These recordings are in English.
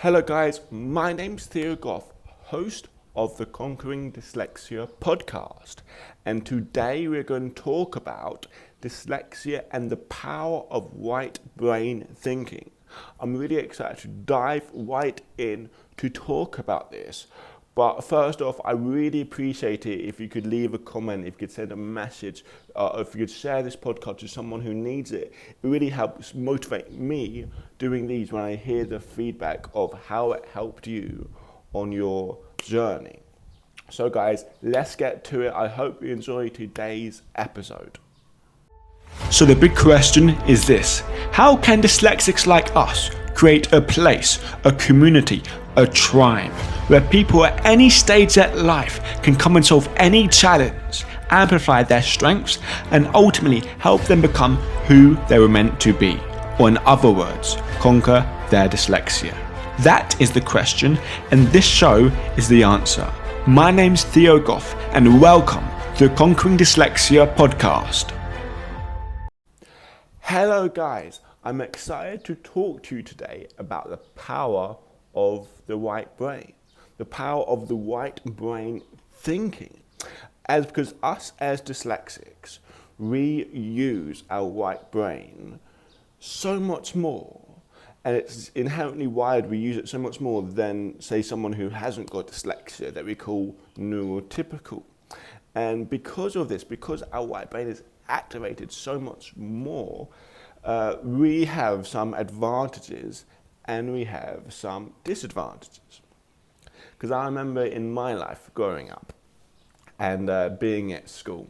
Hello guys, my name's Theo Goff, host of the Conquering Dyslexia podcast, and today we're going to talk about dyslexia and the power of right brain thinking. I'm really excited to dive right in to talk about this. But first off, I really appreciate it if you could leave a comment, if you could send a message, if you could share this podcast to someone who needs it. It really helps motivate me doing these when I hear the feedback of how it helped you on your journey. So guys, let's get to it. I hope you enjoy today's episode. So the big question is this: how can dyslexics like us create a place, a community, a tribe where people at any stage of life can come and solve any challenge, amplify their strengths, and ultimately help them become who they were meant to be, or in other words, conquer their dyslexia? That is the question, and this show is the answer. My name's Theo Goff, and welcome to the Conquering Dyslexia podcast. Hello guys, I'm excited to talk to you today about the power of the right brain, the power of the right brain thinking. Because us as dyslexics, we use our right brain so much more, and it's inherently wired, we use it so much more than, say, someone who hasn't got dyslexia that we call neurotypical. And because of this, because our right brain is activated so much more, we have some advantages and we have some disadvantages. Because I remember in my life growing up and being at school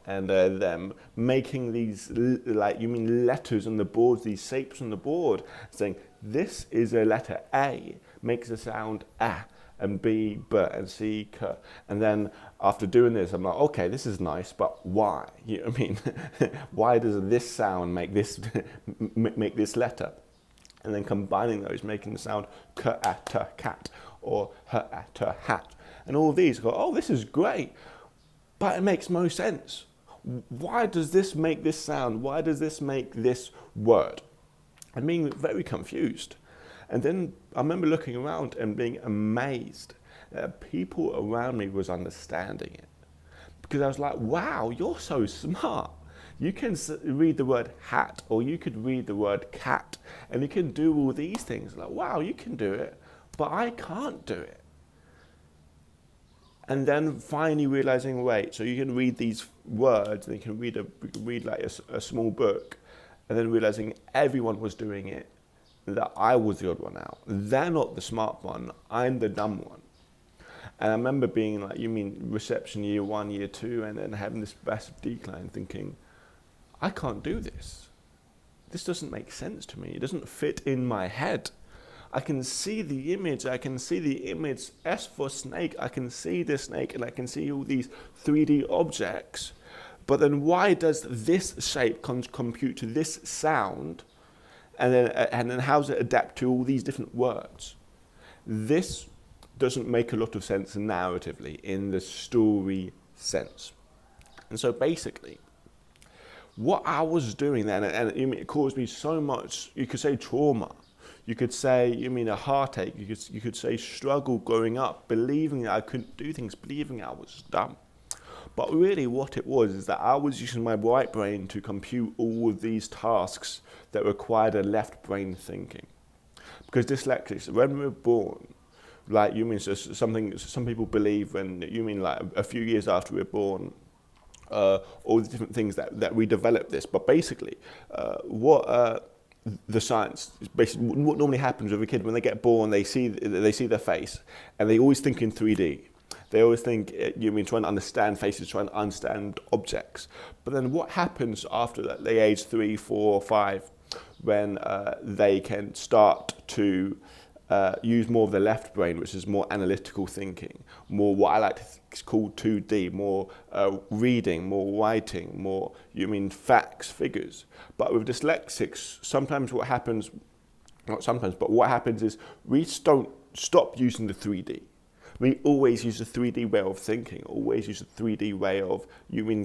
and them making these, letters on the board, these shapes on the board, saying this is a letter A, makes a sound A, and B, B, and C, K. And then after doing this, I'm like, okay, this is nice, but why? You know what I mean? Why does this sound make this make this letter? And then combining those, making the sound K-A-T, cat, or H-A-T, hat. And all these go, oh, this is great, but it makes no sense. Why does this make this sound? Why does this make this word? I'm being very confused. And then I remember looking around and being amazed that people around me was understanding it. Because I was like, wow, you're so smart. You can read the word hat, or you could read the word cat, and you can do all these things. Like, wow, you can do it, but I can't do it. And then finally realizing, wait, so you can read these words, and you can read like a small book, and then realizing everyone was doing it, that I was the odd one out. They're not the smart one, I'm the dumb one. And I remember being like, you mean reception year 1, year 2, and then having this massive decline, thinking, I can't do this. This doesn't make sense to me. It doesn't fit in my head. I can see the image, S for snake, I can see the snake, and I can see all these 3D objects. But then why does this shape compute to this sound? And then how does it adapt to all these different words? This doesn't make a lot of sense narratively in the story sense. And so basically, what I was doing then, and it caused me so much, you could say trauma, you could say, a heartache, you could say struggle growing up, believing that I couldn't do things, believing I was dumb. But really what it was is that I was using my right brain to compute all of these tasks that required a left brain thinking. Because dyslexics, when we're born, some people believe a few years after we're born, all the different things that we develop this. But basically, the science is basically what normally happens with a kid when they get born, they see their face, and they always think in 3D. They always think, trying to understand faces, trying to understand objects. But then what happens after that, they age 3, 4, 5, when they can start to use more of the left brain, which is more analytical thinking, more what I like to call 2D, more reading, more writing, more, facts, figures. But with dyslexics, sometimes what happens, not sometimes, but what happens is we don't stop using the 3D. We always use the 3D way of thinking, always use the 3D way of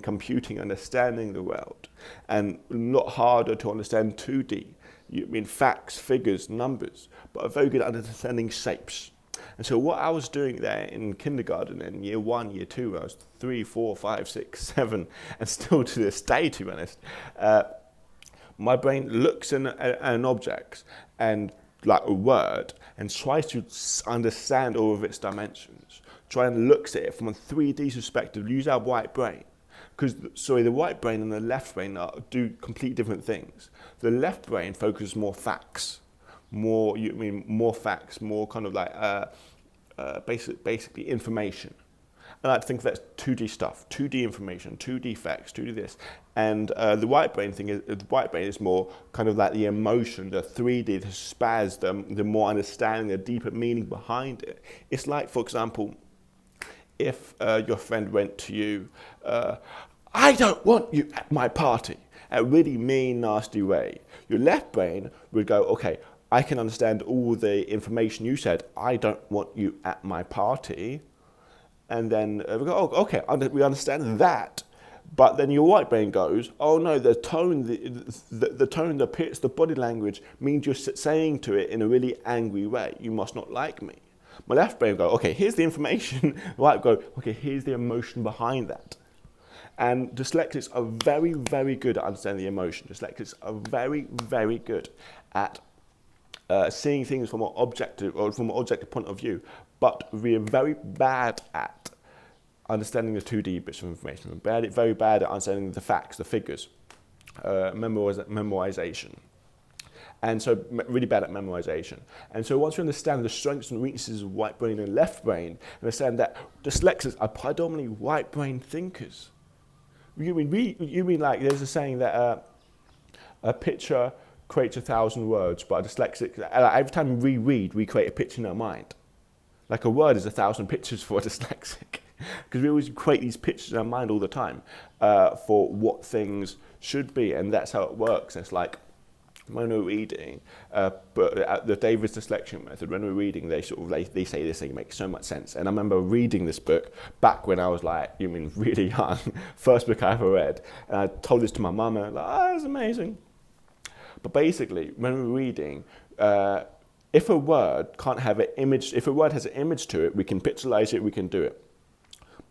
computing, understanding the world, and a lot harder to understand 2D. you mean facts, figures, numbers, but are very good at understanding shapes. And so what I was doing there in kindergarten in year 1, year 2, I was 3, 4, 5, 6, 7, and still to this day, to be honest, my brain looks at an object and like a word and tries to understand all of its dimensions, try and looks at it from a 3D perspective, use our right brain. Because, the right brain and the left brain do completely different things. The left brain focuses more facts, more facts, more kind of like basically information. And I think that's 2D stuff, 2D information, 2D facts, 2D this. And the right brain is more kind of like the emotion, the 3D, the spaz, the more understanding, the deeper meaning behind it. It's like, for example, if your friend went to you, I don't want you at my party, a really mean, nasty way. Your left brain would go, okay, I can understand all the information you said. I don't want you at my party. And then we go, oh, okay, we understand that. But then your right brain goes, oh no, the tone, the tone, the pitch, the body language means you're saying to it in a really angry way. You must not like me. My left brain go, okay, here's the information. Right, go, okay, here's the emotion behind that. And dyslexics are very, very good at understanding the emotion. Dyslexics are very, very good at seeing things from an objective point of view, but we are very bad at understanding the 2D bits of information. We're very bad at understanding the facts, the figures, memorization. And so really bad at memorization. And so once we understand the strengths and weaknesses of right brain and left brain, we understand that dyslexics are predominantly right brain thinkers. You mean like there's a saying that a picture creates 1,000 words, but a dyslexic, every time we read, we create a picture in our mind. Like a word is 1,000 pictures for a dyslexic. Because we always create these pictures in our mind all the time for what things should be, and that's how it works. It's like when we're reading, but the David's dyslexia method, when we're reading, they say this thing makes so much sense. And I remember reading this book back when I was like, really young, first book I ever read, and I told this to my mum, and I was like, oh, that's amazing. But basically, when we're reading, if a word can't have an image, if a word has an image to it, we can pixelize it, we can do it.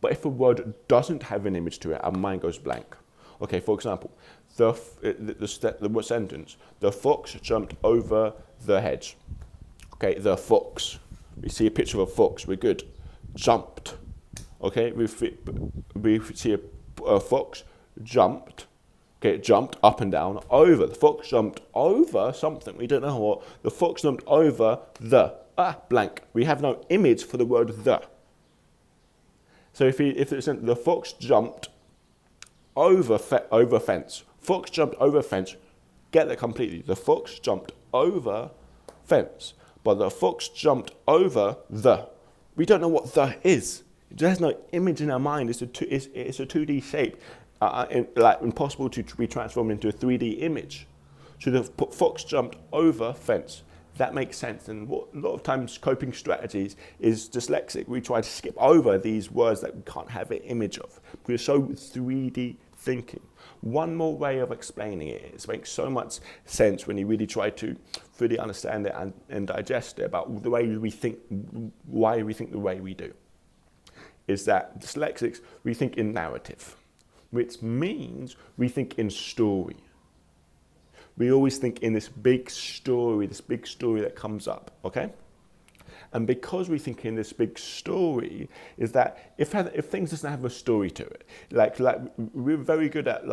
But if a word doesn't have an image to it, our mind goes blank. Okay, for example, the sentence, the fox jumped over the hedge. Okay, the fox. We see a picture of a fox, we're good. Jumped. Okay, we see a fox jumped. Okay, it jumped up and down, over. The fox jumped over something, we don't know what. The fox jumped over blank. We have no image for the word the. So if it's the fox jumped over fence. Fox jumped over fence. Get that completely. The fox jumped over fence. But the fox jumped over the. We don't know what the is. There's no image in our mind. It's a 2D shape. Impossible to be transformed into a 3D image. So the fox jumped over fence. That makes sense. And what a lot of times coping strategies is dyslexic. We try to skip over these words that we can't have an image of. We're so 3D thinking. One more way of explaining it, it makes so much sense when you really try to really understand it and digest it about the way we think, why we think the way we do, is that dyslexics, we think in narrative, which means we think in story. We always think in this big story that comes up, okay? And because we think in this big story, is that if things doesn't have a story to it, like we're very good at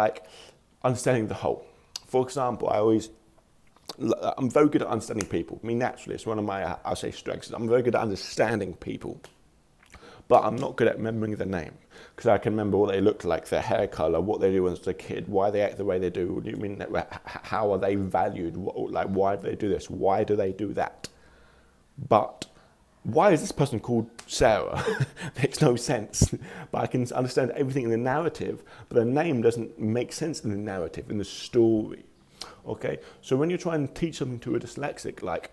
understanding the whole. For example, I'm very good at understanding people. I mean, naturally, it's one of my, I'll say, strengths. I'm very good at understanding people. But I'm not good at remembering their name, because I can remember what they look like, their hair color, what they do as a kid, why they act the way they do. What do you mean? How are they valued? Why do they do this? Why do they do that? But why is this person called Sarah? Makes no sense. But I can understand everything in the narrative, but the name doesn't make sense in the narrative, in the story. Okay? So when you're trying to teach something to a dyslexic, like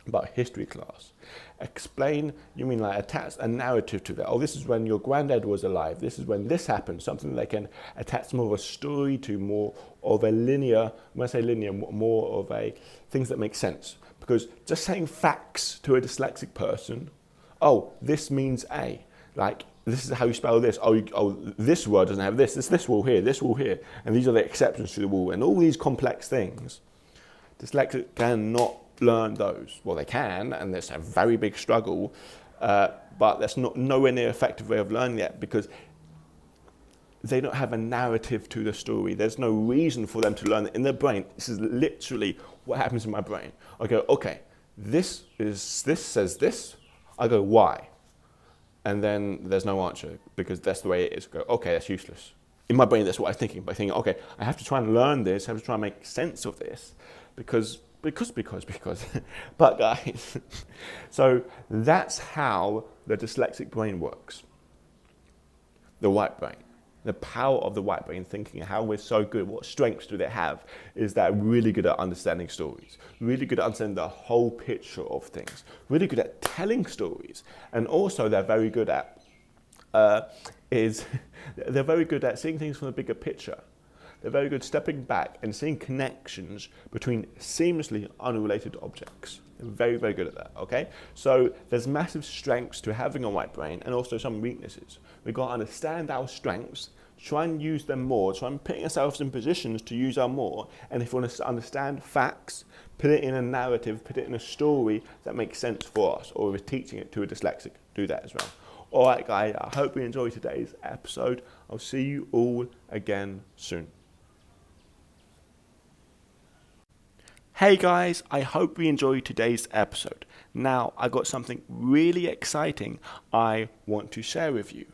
about history class. Explain, you mean like attach a narrative to that. Oh, this is when your granddad was alive. This is when this happened. Something they can attach more of a story to, more of a linear, when I say linear, more of a things that make sense. Because just saying facts to a dyslexic person, oh, this means A. Like, this is how you spell this. Oh, this word doesn't have this. This rule here, this rule here. And these are the exceptions to the rule. And all these complex things, dyslexic cannot learn those. Well, they can, and it's a very big struggle, but that's not nowhere near effective way of learning it, because they don't have a narrative to the story. There's no reason for them to learn it in their brain. This is literally what happens in my brain. I go, okay, this says this. I go, why? And then there's no answer, because that's the way it is. I go, okay, that's useless. In my brain, that's what I'm thinking. By thinking, okay, I have to try and learn this. I have to try and make sense of this, because. But guys, so that's how the dyslexic brain works. The white brain. The power of the white brain thinking, how we're so good, what strengths do they have, is that really good at understanding stories, really good at understanding the whole picture of things, really good at telling stories, and also they're very good at, they're very good at seeing things from a bigger picture. They're very good stepping back and seeing connections between seamlessly unrelated objects. They're very, very good at that, okay? So there's massive strengths to having a white brain, and also some weaknesses. We've got to understand our strengths, try and use them more, try and put ourselves in positions to use our more, and if we want to understand facts, put it in a narrative, put it in a story that makes sense for us, or if we're teaching it to a dyslexic, do that as well. All right, guys, I hope you enjoyed today's episode. I'll see you all again soon. Hey guys, I hope you enjoyed today's episode. Now, I got something really exciting I want to share with you.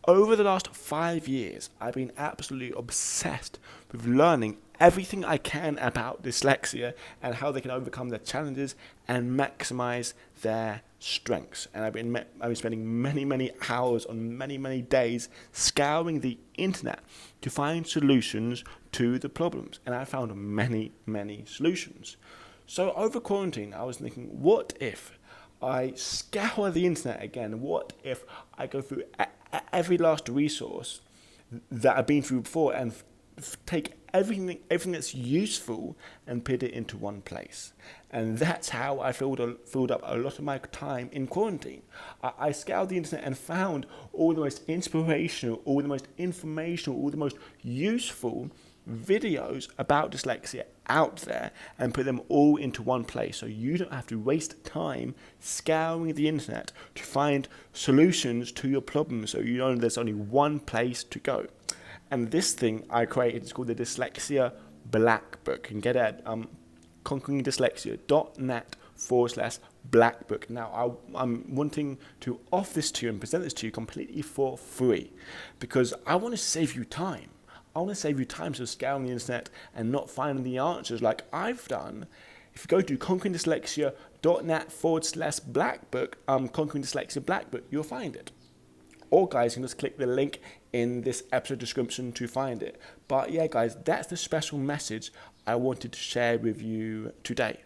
Over the last 5 years, I've been absolutely obsessed with learning everything I can about dyslexia and how they can overcome their challenges and maximize their strengths. And I've been spending many hours on many days scouring the internet to find solutions to the problems. And I found many solutions. So over quarantine, I was thinking, what if I scour the internet again? What if I go through every last resource that I've been through before and take everything that's useful and put it into one place? And that's how I filled up a lot of my time in quarantine. I scoured the internet and found all the most inspirational, all the most informational, all the most useful videos about dyslexia out there, and put them all into one place, so you don't have to waste time scouring the internet to find solutions to your problems, so you know there's only one place to go. And this thing I created is called the Dyslexia Black Book. You can get it at conqueringdyslexia.net/Black Book. Now, I'm wanting to offer this to you and present this to you completely for free, because I want to save you time. I want to save you time, so scouring the internet and not finding the answers like I've done. If you go to conqueringdyslexia.net/Black Book, Conquering Dyslexia Black Book, you'll find it. Or guys, you can just click the link in this episode description to find it. But yeah, guys, that's the special message I wanted to share with you today.